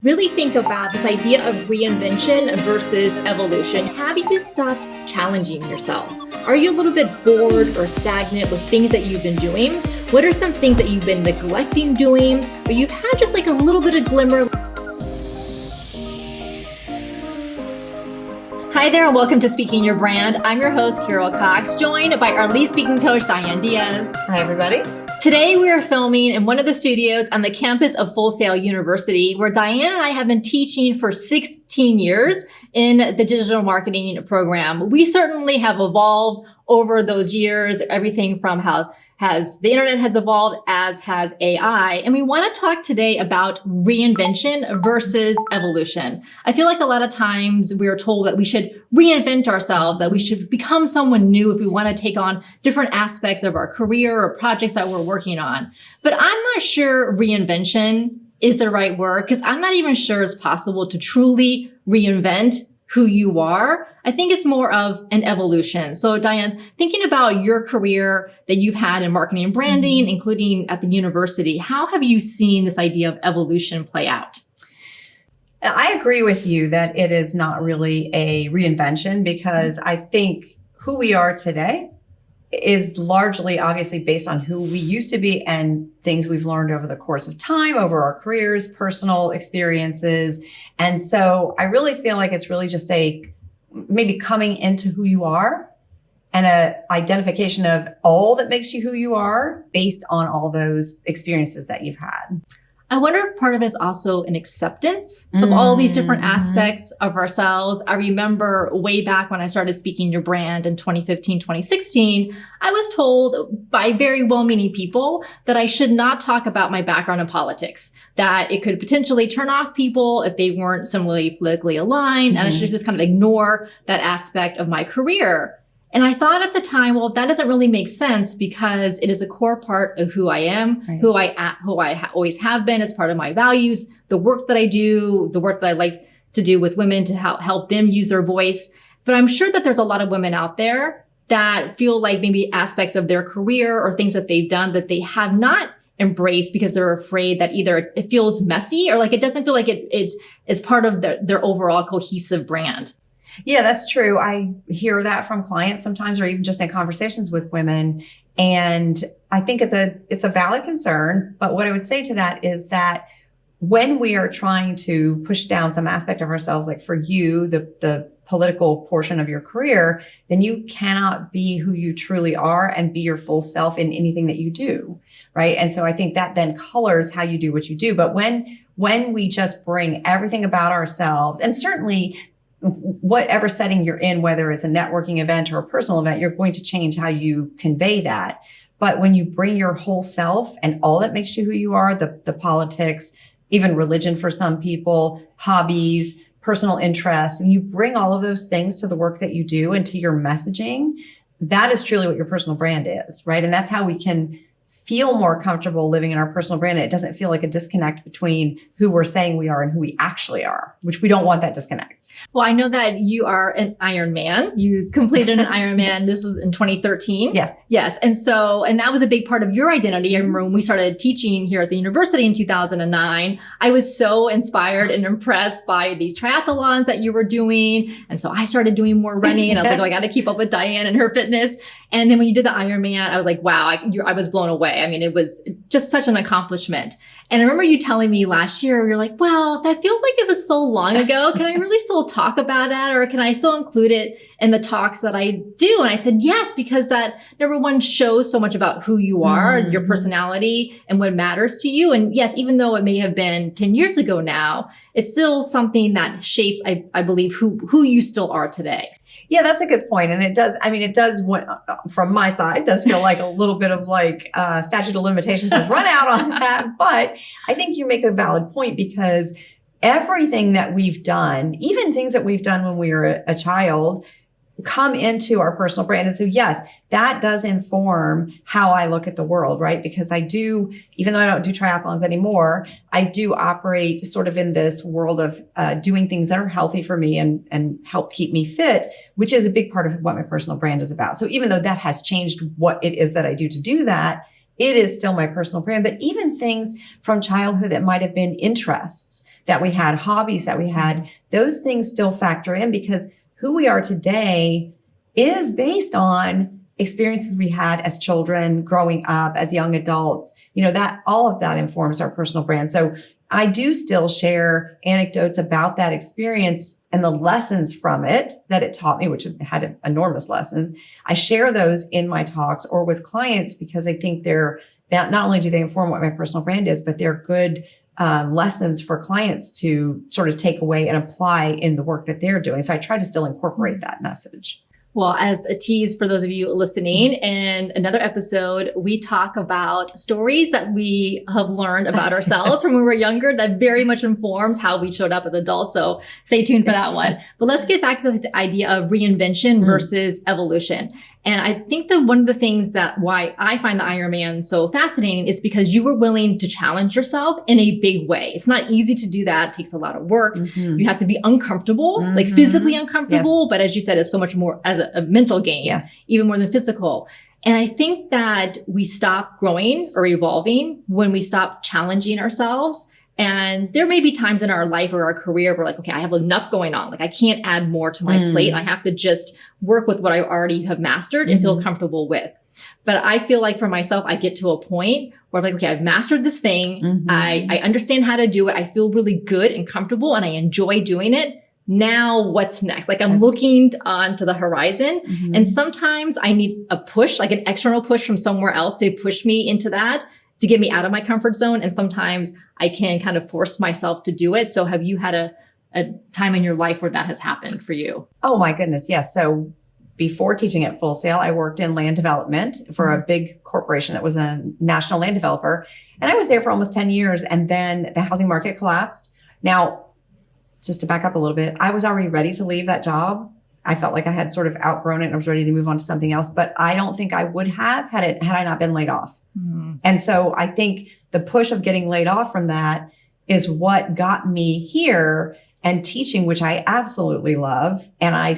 Really think about this idea of reinvention versus evolution. Have you stopped challenging yourself? Are you a little bit bored or stagnant with things that you've been doing? What are some things that you've been neglecting doing, or you've had just like a little bit of glimmer? Hi there, and welcome to Speaking Your Brand. I'm your host, Carol Cox, joined by our lead speaking coach, Diane Diaz. Hi, everybody. Today, we are filming in one of the studios on the campus of Full Sail University, where Diane and I have been teaching for 16 years in the digital marketing program. We certainly have evolved over those years, everything from how the internet has evolved, as has AI. And we want to talk today about reinvention versus evolution. I feel like a lot of times we are told that we should reinvent ourselves, that we should become someone new if we want to take on different aspects of our career or projects that we're working on. But I'm not sure reinvention is the right word, because I'm not even sure it's possible to truly reinvent who you are. I think it's more of an evolution. So Diane, thinking about your career that you've had in marketing and branding, including at the university, how have you seen this idea of evolution play out? I agree with you that it is not really a reinvention, because I think who we are today is largely obviously based on who we used to be and things we've learned over the course of time, over our careers, personal experiences. And so I really feel like it's really just maybe coming into who you are and a identification of all that makes you who you are based on all those experiences that you've had. I wonder if part of it is also an acceptance of all these different aspects of ourselves. I remember way back when I started Speaking Your Brand in 2015, 2016, I was told by very well-meaning people that I should not talk about my background in politics, that it could potentially turn off people if they weren't similarly politically aligned, and I should just kind of ignore that aspect of my career. And I thought at the time, well, that doesn't really make sense, because it is a core part of who I am, right, who I always have been, as part of my values, the work that I do, the work that I like to do with women to help them use their voice. But I'm sure that there's a lot of women out there that feel like maybe aspects of their career or things that they've done that they have not embraced because they're afraid that either it feels messy or like it doesn't feel like it's part of their overall cohesive brand. Yeah, that's true. I hear that from clients sometimes, or even just in conversations with women. And I think it's a valid concern. But what I would say to that is that when we are trying to push down some aspect of ourselves, like for you, the political portion of your career, then you cannot be who you truly are and be your full self in anything that you do, right? And so I think that then colors how you do what you do. But when we just bring everything about ourselves, and certainly whatever setting you're in, whether it's a networking event or a personal event, you're going to change how you convey that. But when you bring your whole self and all that makes you who you are, the politics, even religion for some people, hobbies, personal interests, and you bring all of those things to the work that you do and to your messaging, that is truly what your personal brand is, right? And that's how we can feel more comfortable living in our personal brand. And it doesn't feel like a disconnect between who we're saying we are and who we actually are, which we don't want that disconnect. Well, I know that you are an Ironman. You completed an Ironman. This was in 2013. Yes. Yes. And that was a big part of your identity. I remember when we started teaching here at the university in 2009, I was so inspired and impressed by these triathlons that you were doing. And so I started doing more running, and I was like, oh, I got to keep up with Diane and her fitness. And then when you did the Ironman, I was like, wow, I was blown away. I mean, it was just such an accomplishment. And I remember you telling me last year, you're like, wow, that feels like it was so long ago. Can I really still talk about that? Or can I still include it in the talks that I do? And I said, yes, because that, number one, shows so much about who you are, your personality, and what matters to you. And yes, even though it may have been 10 years ago now, it's still something that shapes, I believe, who you still are today. Yeah, that's a good point. And it does from my side, does feel like a little bit of like statute of limitations has run out on that. But I think you make a valid point, because everything that we've done, even things that we've done when we were a child, come into our personal brand. And so, yes, that does inform how I look at the world, right? Because I do, even though I don't do triathlons anymore, I do operate sort of in this world of doing things that are healthy for me and help keep me fit, which is a big part of what my personal brand is about. So even though that has changed what it is that I do to do that, it is still my personal brand. But even things from childhood that might have been interests that we had, hobbies that we had, those things still factor in, because who we are today is based on experiences we had as children, growing up, as young adults. That all of that informs our personal brand. So I do still share anecdotes about that experience and the lessons from it that it taught me, which had enormous lessons. I share those in my talks or with clients, because I think that not only do they inform what my personal brand is, but they're good lessons for clients to sort of take away and apply in the work that they're doing. So I try to still incorporate that message. Well, as a tease for those of you listening, in another episode, we talk about stories that we have learned about ourselves from when we were younger that very much informs how we showed up as adults. So stay tuned for that one. But let's get back to the idea of reinvention versus evolution. And I think that one of the things why I find the Ironman so fascinating is because you were willing to challenge yourself in a big way. It's not easy to do that. It takes a lot of work. You have to be uncomfortable, like physically uncomfortable. But as you said, it's so much more as a mental game, even more than physical. And I think that we stop growing or evolving when we stop challenging ourselves. And there may be times in our life or our career where okay, I have enough going on. Like I can't add more to my plate. I have to just work with what I already have mastered and feel comfortable with. But I feel like for myself, I get to a point where I'm like, okay, I've mastered this thing. I understand how to do it. I feel really good and comfortable and I enjoy doing it. Now what's next? Like I'm looking onto the horizon and sometimes I need a push, like an external push from somewhere else to push me into that, to get me out of my comfort zone. And sometimes I can kind of force myself to do it. So have you had a time in your life where that has happened for you? Oh my goodness. Yes. So before teaching at Full Sail, I worked in land development for a big corporation that was a national land developer. And I was there for almost 10 years. And then the housing market collapsed. Now, just to back up a little bit, I was already ready to leave that job. I felt like I had sort of outgrown it and I was ready to move on to something else, but I don't think I would have had I not been laid off. And so I think the push of getting laid off from that is what got me here and teaching, which I absolutely love. And I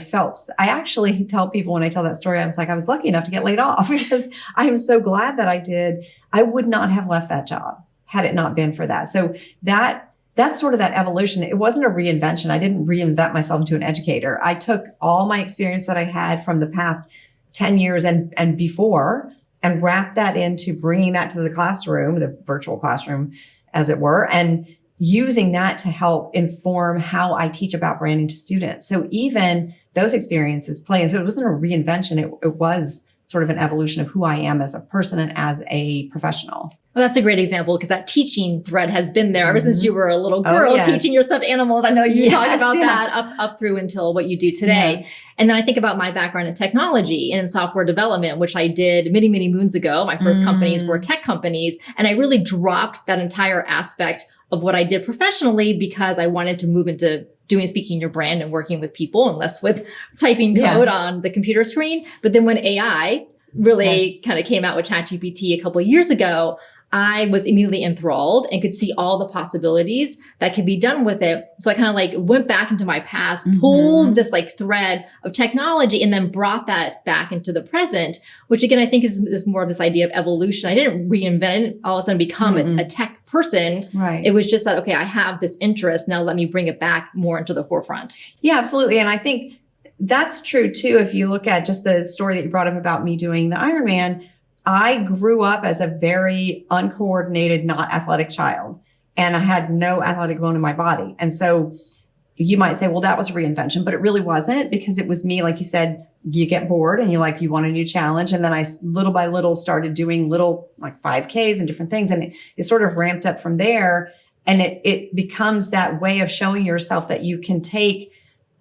actually tell people when I tell that story, I was lucky enough to get laid off because I am so glad that I did. I would not have left that job had it not been for that. So that's sort of that evolution. It wasn't a reinvention. I didn't reinvent myself into an educator. I took all my experience that I had from the past 10 years and before and wrapped that into bringing that to the classroom, the virtual classroom, as it were, and using that to help inform how I teach about branding to students. So even those experiences play. And so it wasn't a reinvention. It was sort of an evolution of who I am as a person and as a professional. Well, that's a great example because that teaching thread has been there ever since you were a little girl teaching your stuffed animals. I know you talk about that up through until what you do today. And then I think about my background in technology and in software development, which I did many, many moons ago. My first companies were tech companies. And I really dropped that entire aspect of what I did professionally because I wanted to move into speaking your brand and working with people and less with typing code on the computer screen. But then when AI really kind of came out with ChatGPT a couple of years ago, I was immediately enthralled and could see all the possibilities that could be done with it. So I kind of like went back into my past, pulled this like thread of technology and then brought that back into the present, which again, I think is more of this idea of evolution. I didn't reinvent, I didn't all of a sudden become a tech person. Right. It was just that, okay, I have this interest. Now let me bring it back more into the forefront. Yeah, absolutely. And I think that's true too. If you look at just the story that you brought up about me doing the Ironman, I grew up as a very uncoordinated, not athletic child, and I had no athletic bone in my body. And so you might say, well, that was a reinvention, but it really wasn't because it was me. Like you said, you get bored and you want a new challenge. And then I little by little started doing little like 5Ks and different things. And it sort of ramped up from there. And it becomes that way of showing yourself that you can take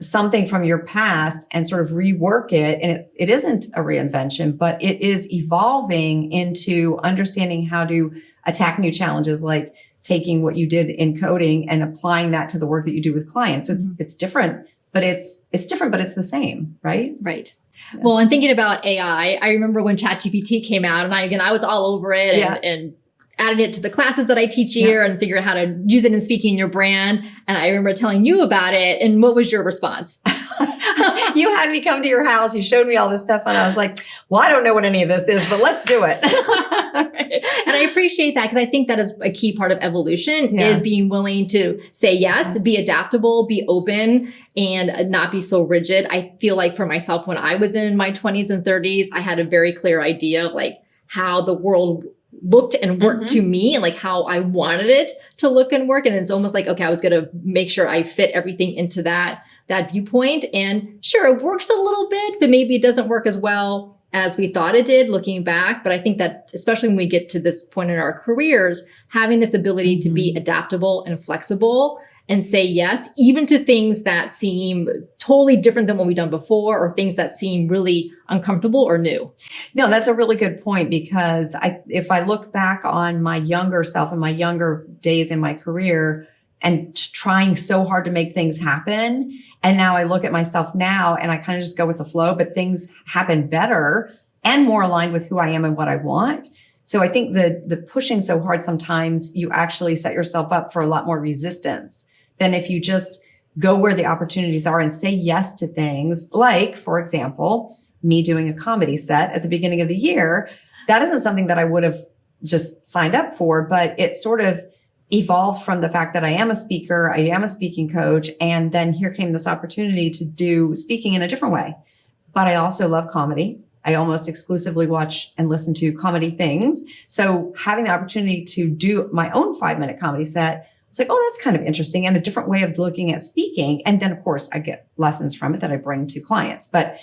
something from your past and sort of rework it. And it isn't a reinvention, but it is evolving into understanding how to attack new challenges, like taking what you did in coding and applying that to the work that you do with clients. So it's different, but it's different, but it's the same, right? Right. Yeah. Well, and thinking about AI, I remember when ChatGPT came out and I was all over it and adding it to the classes that I teach here and figure out how to use it in speaking your brand. And I remember telling you about it. And what was your response? You had me come to your house. You showed me all this stuff. And I was like, well, I don't know what any of this is, but let's do it. Right. And I appreciate that because I think that is a key part of evolution is being willing to say yes, be adaptable, be open, and not be so rigid. I feel like for myself, when I was in my 20s and 30s, I had a very clear idea of like how the world looked and worked to me and like how I wanted it to look and work. And it's almost like, okay, I was going to make sure I fit everything into that viewpoint. And sure, it works a little bit, but maybe it doesn't work as well as we thought it did looking back. But I think that especially when we get to this point in our careers, having this ability to be adaptable and flexible and say yes, even to things that seem totally different than what we've done before or things that seem really uncomfortable or new. No, that's a really good point because if I look back on my younger self and my younger days in my career and trying so hard to make things happen, and now I look at myself now and I kind of just go with the flow, but things happen better and more aligned with who I am and what I want. So I think the pushing so hard, sometimes you actually set yourself up for a lot more resistance than if you just go where the opportunities are and say yes to things. Like, for example, me doing a comedy set at the beginning of the year. That isn't something that I would have just signed up for, but it sort of evolved from the fact that I am a speaker, I am a speaking coach, and then here came this opportunity to do speaking in a different way. But I also love comedy. I almost exclusively watch and listen to comedy things. So having the opportunity to do my own 5-minute comedy set, it's like, oh, that's kind of interesting and a different way of looking at speaking. And then, of course, I get lessons from it that I bring to clients. But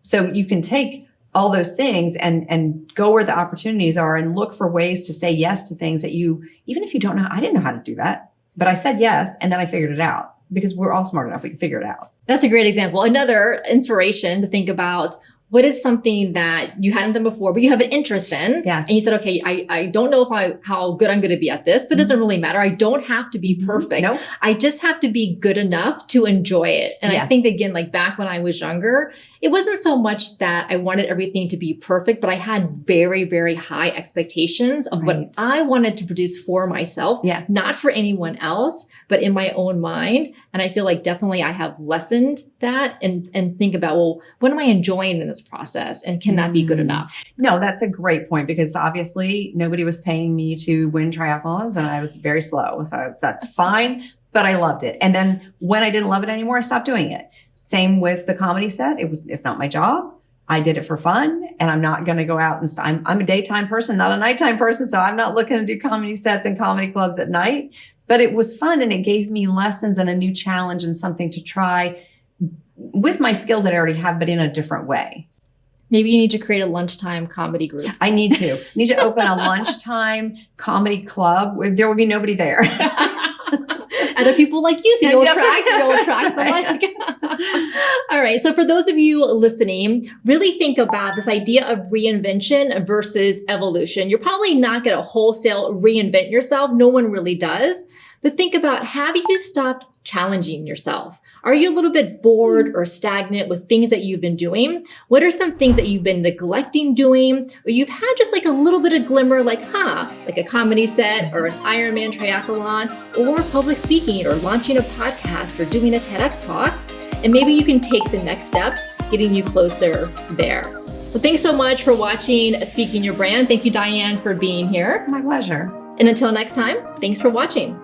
so you can take all those things and go where the opportunities are and look for ways to say yes to things that you, even if you don't know, I didn't know how to do that, but I said yes. And then I figured it out because we're all smart enough. We can figure it out. That's a great example. Another inspiration to think about what is something that you hadn't done before, but you have an interest in. Yes. And you said, okay, I don't know how good I'm going to be at this, but it doesn't really matter. I don't have to be perfect. Nope. I just have to be good enough to enjoy it. And I think, again, like back when I was younger, it wasn't so much that I wanted everything to be perfect, but I had very, very high expectations of what I wanted to produce for myself, not for anyone else, but in my own mind. And I feel like definitely I have lessened that and think about, well, what am I enjoying in this process? And can that be good enough? No, that's a great point because obviously nobody was paying me to win triathlons and I was very slow. So that's fine, but I loved it. And then when I didn't love it anymore, I stopped doing it. Same with the comedy set. It's not my job. I did it for fun and I'm not going to go out and I'm a daytime person, not a nighttime person. So I'm not looking to do comedy sets and comedy clubs at night, but it was fun and it gave me lessons and a new challenge and something to try with my skills that I already have, but in a different way. Maybe you need to create a lunchtime comedy group. I need to open a lunchtime comedy club where there will be nobody there. Other people like you, so you'll attract them. Like. All right. So for those of you listening, really think about this idea of reinvention versus evolution. You're probably not going to wholesale reinvent yourself. No one really does. But think about, have you stopped challenging yourself? Are you a little bit bored or stagnant with things that you've been doing? What are some things that you've been neglecting doing? Or you've had just like a little bit of glimmer, like a comedy set or an Ironman triathlon or public speaking or launching a podcast or doing a TEDx talk. And maybe you can take the next steps, getting you closer there. Well, thanks so much for watching Speaking Your Brand. Thank you, Diane, for being here. My pleasure. And until next time, thanks for watching.